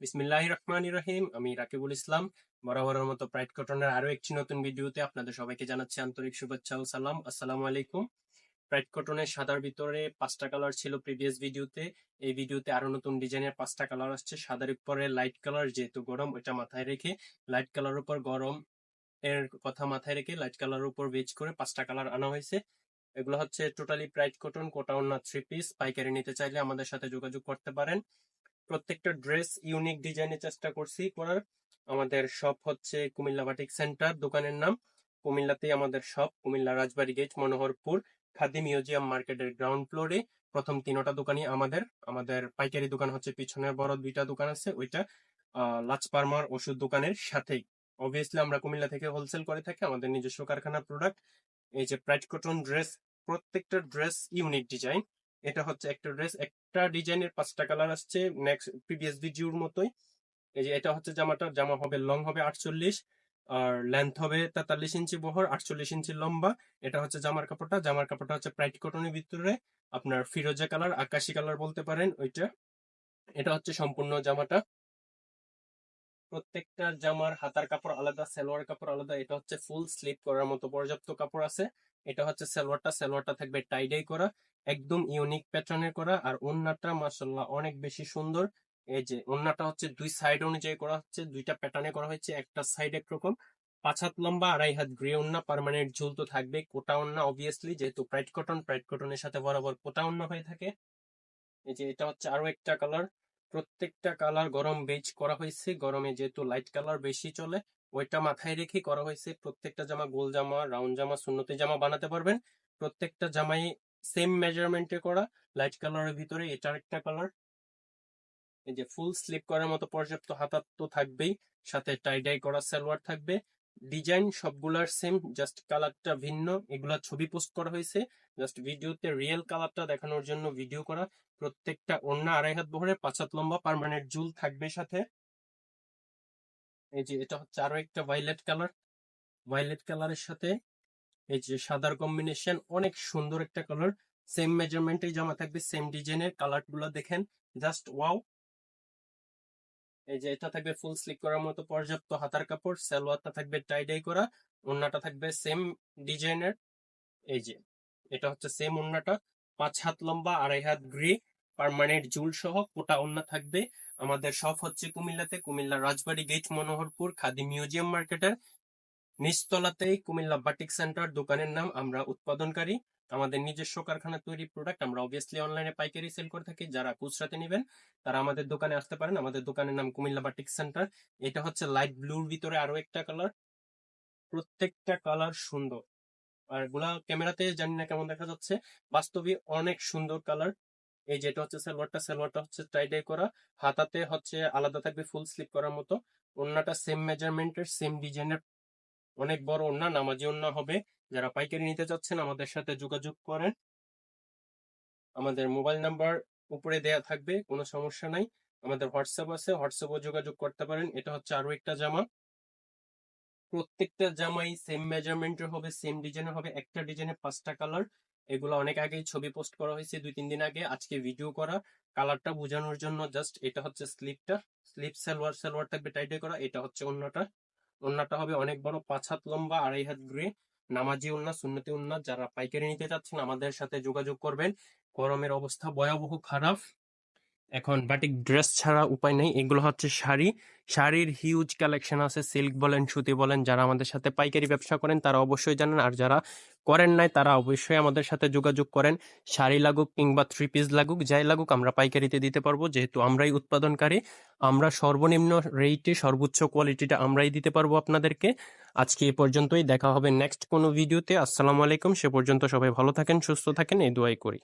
বিসমিল্লাহির রহমানির রহিম। আমি রাকিবুল ইসলাম। বরাবরের মতো প্রাইড কটনের আরো একটি নতুন ভিডিওতে আপনাদের সবাইকে জানাচ্ছি আন্তরিক শুভেচ্ছা ও সালাম। আসসালামু আলাইকুম। প্রাইড কটনের সাদার ভিতরে 5টা কালার ছিল প্রিভিয়াস ভিডিওতে। এই ভিডিওতে আরো নতুন ডিজাইনের 5টা কালার আসছে। সাদার উপরে লাইট কালার, যেহেতু গরম এটা মাথায় রেখে লাইট কালার উপর গরম এর কথা মাথায় রেখে লাইট কালার উপর বেচ করে 5টা কালার আনা হয়েছে। এগুলো হচ্ছে টোটালি প্রাইড কটন, কোটা ওড়না 3 পিস। পাইকারি নিতে চাইলে আমাদের সাথে যোগাযোগ করতে পারেন। প্রত্যেকটা ড্রেস ইউনিক ডিজাইনের চেষ্টা করছি করার। আমাদের শপ হচ্ছে কুমিল্লা বাটিক সেন্টার, দোকানের নাম। কুমিল্লাতেই আমাদের শপ, কুমিল্লা রাজবাড়ী গেট, মনোহরপুর খাদি মিউজিয়াম মার্কেটের গ্রাউন্ড ফ্লোরে। প্রথম 3টা দোকানই আমাদের। আমাদের পাইকারি দোকান হচ্ছে পিছনের বড় 2টা দোকান আছে, ওইটা লাচপারমার ওষুধ দোকানের সাথেই। অবভিয়াসলি আমরা কুমিল্লা থেকে হোলসেল করে থাকি, আমাদের নিজস্ব কারখানা প্রোডাক্ট। এই যে প্রাইড কটন ড্রেস, প্রত্যেকটা ড্রেস ইউনিক ডিজাইন। এটা হচ্ছে একটা ড্রেস, একটা ডিজাইনের 5টা কালার আসছে, নেক্সট প্রিভিয়াস ভিডিওর মতোই। এই যে এটা হচ্ছে জামা হবে লং হবে 48, আর লেন্থ হবে 43 ইঞ্চি বহর, 48 ইঞ্চি লম্বা। এটা হচ্ছে জামার কাপড়টা হচ্ছে প্রাইড কটনের ভিতরে আপনার ফিরোজা কালার, আকাশি কালার বলতে পারেন ওইটা। এটা হচ্ছে সম্পূর্ণ জামাটা। প্রত্যেকটা জামার হাতার কাপড় আলাদা, সালোয়ার কাপড় আলাদা। এটা হচ্ছে ফুল স্লিপ করার মতো পর্যাপ্ত কাপড় আছে। এটা হচ্ছে সালোয়ারটা থাকবে টাইডাই করা, একদম ইউনিক প্যাটার্নের করা। আর ওড়নাটা মাশাআল্লাহ অনেক বেশি সুন্দর। এই যে ওড়নাটা হচ্ছে 2 সাইড অনুযায়ী করা হচ্ছে, 2টা প্যাটার্নে করা হয়েছে। একটা সাইড একরকম, 5 হাত লম্বা, 2.5 হাত গ্রে ওড়না, পার্মানেন্ট ঝুল তো থাকবে। কোটা ওড়না অবভিয়াসলি, যেহেতু প্রাইড কটনের সাথে বরাবর কোটা ওড়না হয়ে থাকে। এই যে এটা হচ্ছে আরো একটা কালার। প্রত্যেকটা কালার গরম বেজ করা হয়েছে। গরমে যেহেতু লাইট কালার বেশি চলে, ওইটা মাথায় রেখে করা হয়েছে। প্রত্যেকটা জামা গোল জামা, রাউন্ড জামা, সুন্নতি জামা বানাতে পারবেন। প্রত্যেকটা জামাই সেম মেজারমেন্টে করা। লাইট কালারের ভিতরে এটা একটা কালার। এই যে ফুল স্লিপ করার মতো পর্যাপ্ত হাতা তো থাকবেই, সাথে টাই ডাই করা সালোয়ার থাকবে। ডিজাইন সবগুলার সেম, জাস্ট কালারটা ভিন্ন। এগুলা ছবি পোস্ট করা হয়েছে, জাস্ট ভিডিওতে রিয়েল কালারটা দেখানোর জন্য ভিডিও করা। প্রত্যেকটা ওড়না 2.5 হাত বহরে, 5 হাত লম্বা, পার্মানেন্ট ঝুল থাকবে সাথে। এই যে এটা হচ্ছে আরো একটা ভাইলেট কালার। ভাইলেট কালারের সাথে এই যে সাদার কম্বিনেশন, অনেক সুন্দর একটা কালার। সেম মেজারমেন্টেই জামা থাকবে, সেম ডিজাইনের। কালার গুলো দেখেন, জাস্ট ওয়াও। এই যে এটা থাকবে ফুল স্লিপ করার মতো পর্যাপ্ত হাতার কাপড়, সালোয়ারটা থাকবে টাই ডাই করা, ওড়নাটা থাকবে সেম ডিজাইনের। এই যে এটা হচ্ছে সেম ওড়নাটা, 5 হাত লম্বা, 2.5 হাত গ্রে, পার্মানেন্ট ঝুল সহ কোটা ওড়না থাকবে। আমাদের শপ হচ্ছে কুমিল্লাতে, কুমিল্লা রাজবাড়ী গেট, মনোহরপুর খাদি মিউজিয়াম মার্কেটের নিচতলাতেই কুমিল্লা বাটিক সেন্টার, দোকানের নাম। আমরা উৎপাদনকারী, আমাদের নিজস্ব কারখানা তৈরি প্রোডাক্ট আমরা অবভিয়াসলি অনলাইনে পাইকারি সেল করে থাকি। যারা খুচরাতে নেবেন তারা আমাদের দোকানে আসতে পারেন। আমাদের দোকানের নাম কুমিল্লা বাটিক সেন্টার। এটা হচ্ছে লাইট ব্লুর ভিতরে আরো একটা কালার। প্রত্যেকটা কালার সুন্দর, আর এগুলা ক্যামেরাতে জানি না কেমন দেখা যাচ্ছে, বাস্তবে অনেক সুন্দর কালার। এই যেটা হচ্ছে সালোয়ারটা হচ্ছে টাই ডাই করা, হাতাতে হচ্ছে আলাদা থাকবে ফুল স্লিপ করার মতো। ওড়নাটা সেম মেজারমেন্টের, সেম ডিজাইনের, অনেক বড় ওড়না, নামাজি ওড়না হবে। যারা পাইকারি নিতে চাচ্ছেন আমাদের সাথে যোগাযোগ করেন। আমাদের মোবাইল নাম্বার উপরে দেয়া থাকবে, কোনো সমস্যা নাই। আমাদের হোয়াটসঅ্যাপ আছে, হোয়াটসঅ্যাপও যোগাযোগ করতে পারেন। এটা হচ্ছে আরো একটা জামা। প্রত্যেকটা জামাই সেম মেজারমেন্টের হবে, সেম ডিজাইনের হবে। একটা ডিজাইনে 5টা কালার। এগুলো অনেক আগেই ছবি পোস্ট করা হয়েছে, 2-3 দিন আগে। আজকে ভিডিও করা কালারটা বোঝানোর জন্য জাস্ট। এটা হচ্ছে স্লিপটা, স্লিপ সালোয়ার থাকবে টাইটে করা। এটা হচ্ছে ওড়নাটা, ওড়নাটা হবে অনেক বড়, 5 হাত লম্বা, 2.5 হাত গ্রে, নামাজি ওড়না, সুন্নতি ওড়না। যারা পাইকারি নিতে চাচ্ছেন আমাদের সাথে যোগাযোগ করবেন। গরমের অবস্থা ভয়াবহ খারাপ, এখন বাটিক ড্রেস ছাড়া উপায় নেই। এগুলো হচ্ছে শাড়ি, শাড়ির হিউজ কালেকশন আছে, সিল্ক বলেন, সুতি বলেন। যারা আমাদের সাথে পাইকারি ব্যবসা করেন তারা অবশ্যই জানেন, আর যারা করেন নাই তারা অবশ্যই আমাদের সাথে যোগাযোগ করেন। শাড়ি লাগুক কিংবা 3 পিস লাগুক, যাই লাগুক আমরা পাইকারিতে দিতে পারবো, যেহেতু আমরাই উৎপাদনকারী। আমরা সর্বনিম্ন রেটে সর্বোচ্চ কোয়ালিটিটা আমরাই দিতে পারবো আপনাদেরকে। আজকে এই পর্যন্তই, দেখা হবে নেক্সট কোনো ভিডিওতে। আসসালামু আলাইকুম। সে পর্যন্ত সবাই ভালো থাকেন, সুস্থ থাকেন, এই দোয়াই করি।